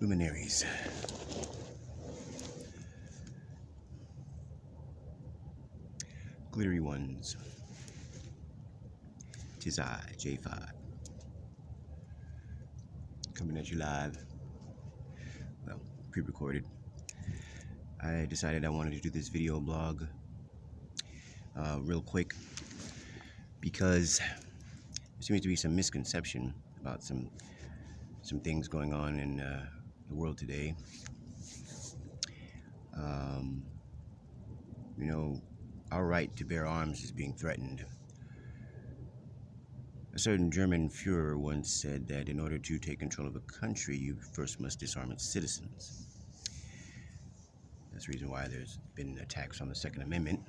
Luminaries. Glittery ones. 'Tis I, J5. Coming at you live. Well, pre-recorded. I decided I wanted to do this video blog real quick because there seems to be some misconception about some things going on in the world today. You know, our right to bear arms is being threatened. A certain German Führer once said that in order to take control of a country, you first must disarm its citizens. That's the reason why there's been attacks on the Second Amendment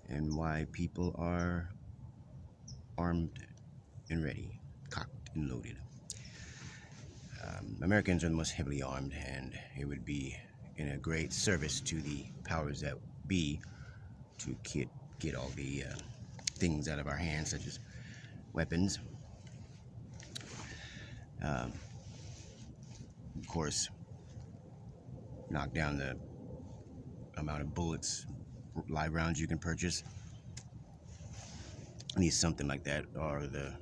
and why people are armed and ready, cocked and loaded. Americans are the most heavily armed, and it would be in a great service to the powers that be to get all the things out of our hands, such as weapons. Of course, knock down the amount of bullets, live rounds you can purchase. At least something like that, or the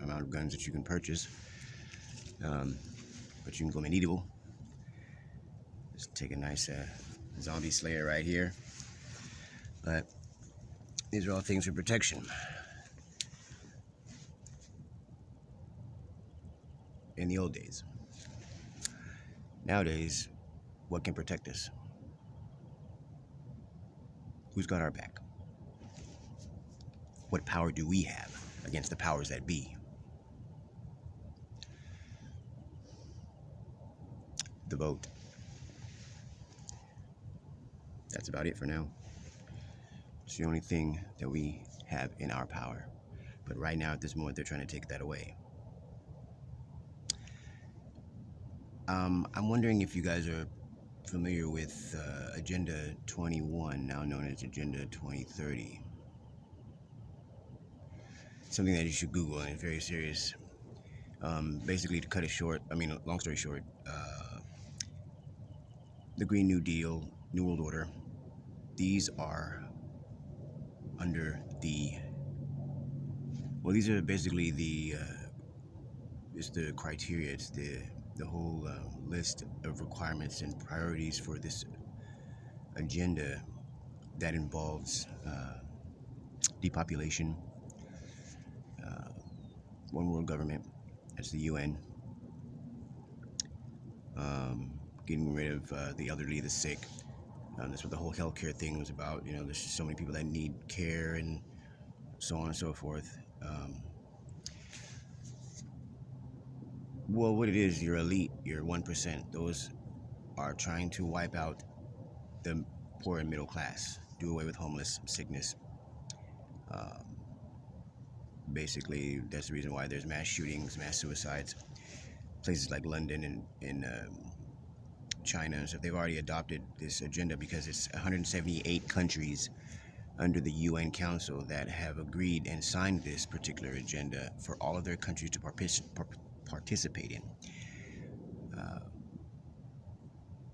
amount of guns that you can purchase. But you can go medieval. Just take a nice zombie slayer right here. But these are all things for protection. In the old days. Nowadays, what can protect us? Who's got our back? What power do we have against the powers that be? The vote. That's about it for now. It's the only thing that we have in our power. But right now, at this moment, they're trying to take that away. I'm wondering if you guys are familiar with Agenda 21, now known as Agenda 2030. Something that you should Google, and it's very serious. Basically, to cut it short, long story short, the Green New Deal, New World Order, these are under these are basically it's the criteria, it's the whole list of requirements and priorities for this agenda that involves depopulation, one world government, that's the UN, getting rid of the elderly, the sick. That's what the whole healthcare thing was about. You know, there's so many people that need care and so on and so forth. Well, what it is, your elite, your 1%, those are trying to wipe out the poor and middle class, do away with homeless, sickness. Basically, that's the reason why there's mass shootings, mass suicides. Places like London and China and stuff, they've already adopted this agenda because it's 178 countries under the UN Council that have agreed and signed this particular agenda for all of their countries to participate in.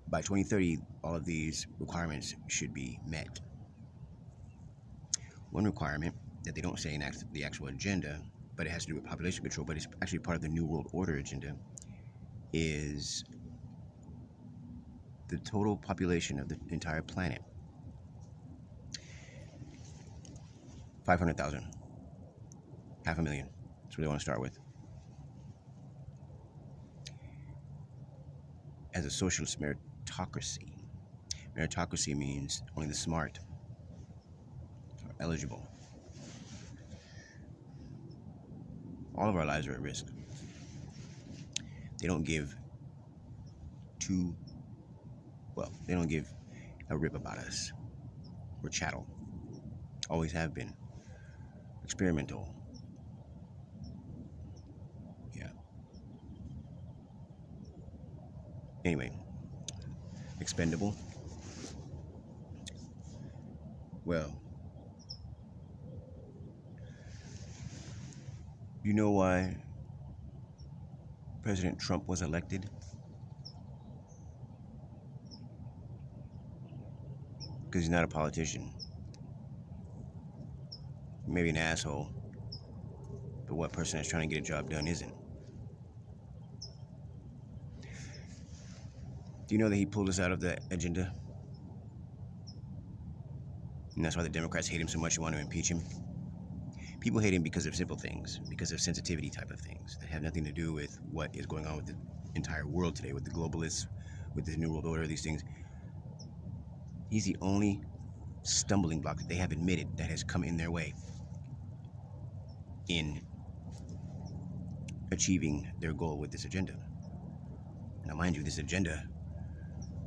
By 2030, all of these requirements should be met. One requirement that they don't say in the actual agenda, but it has to do with population control, but it's actually part of the New World Order agenda, is the total population of the entire planet. 500,000. 500,000. That's what they want to start with. As a socialist meritocracy. Meritocracy means only the smart are eligible. All of our lives are at risk. They don't give they don't give a rip about us. We're chattel. Always have been. Experimental. Yeah. Anyway. Expendable. Well, you know why President Trump was elected? Because he's not a politician. Maybe an asshole. But what person that's trying to get a job done isn't? Do you know that he pulled us out of the agenda? And that's why the Democrats hate him so much and want to impeach him? People hate him because of simple things, because of sensitivity type of things that have nothing to do with what is going on with the entire world today, with the globalists, with this New World Order, these things. He's the only stumbling block that they have admitted that has come in their way in achieving their goal with this agenda. Now, mind you, this agenda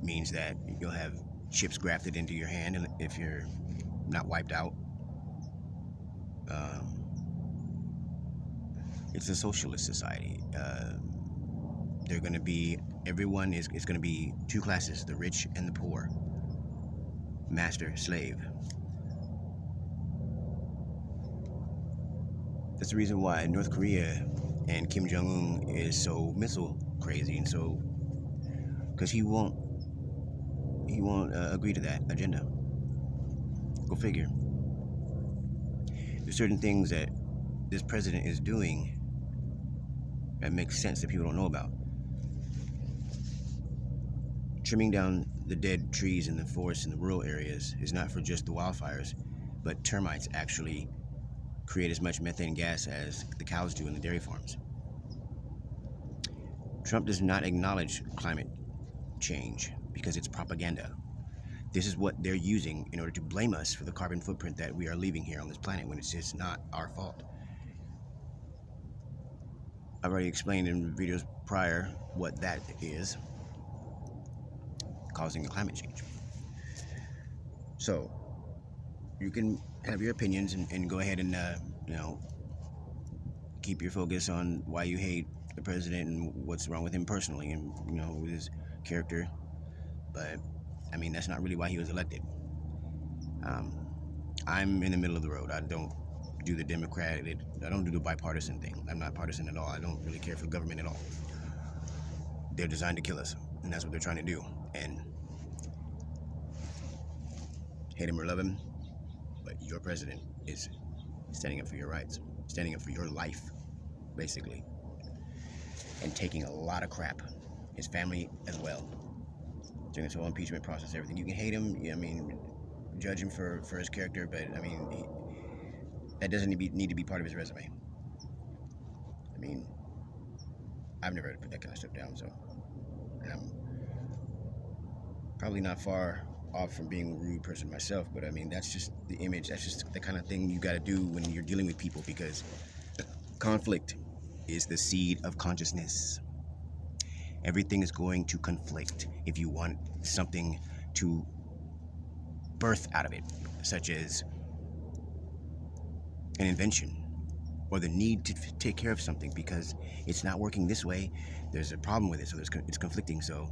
means that you'll have chips grafted into your hand, and if you're not wiped out, it's a socialist society. They're going to be, everyone is going to be two classes, the rich and the poor, master, slave. That's the reason why North Korea and Kim Jong-un is so missile crazy, and so, because he won't agree to that agenda. Go figure. There's certain things that this president is doing that makes sense that people don't know about. Trimming down the dead trees in the forests in the rural areas is not for just the wildfires, but termites actually create as much methane gas as the cows do in the dairy farms. Trump does not acknowledge climate change because it's propaganda. This is what they're using in order to blame us for the carbon footprint that we are leaving here on this planet when it's just not our fault. I've already explained in videos prior what that is causing the climate change. So you can have your opinions and go ahead and keep your focus on why you hate the president and what's wrong with him personally and with his character. But I mean, that's not really why he was elected. I'm in the middle of the road. I don't do the Democratic, I don't do the bipartisan thing. I'm not partisan at all. I don't really care for government at all. They're designed to kill us, and that's what they're trying to do. And hate him or love him, but your president is standing up for your rights, standing up for your life, basically, and taking a lot of crap. His family as well. During this whole impeachment process, everything. You can hate him, judge him for his character, but that doesn't need to be part of his resume. I've never had to put that kind of stuff down, so I'm probably not far off from being a rude person myself, but that's just the image. That's just the kind of thing you got to do when you're dealing with people, because conflict is the seed of consciousness. Everything is going to conflict if you want something to birth out of it, such as an invention or the need to take care of something because it's not working this way. There's a problem with it, so it's conflicting. So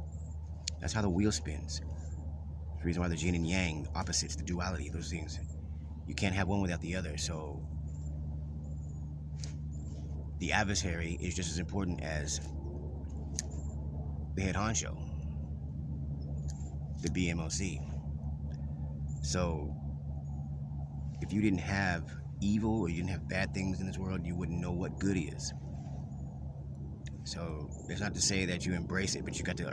that's how the wheel spins. The reason why the yin and yang, opposites, the duality, those things, you can't have one without the other. So the adversary is just as important as the head honcho, the BMOC. So if you didn't have evil or you didn't have bad things in this world, you wouldn't know what good is. So it's not to say that you embrace it, but you got to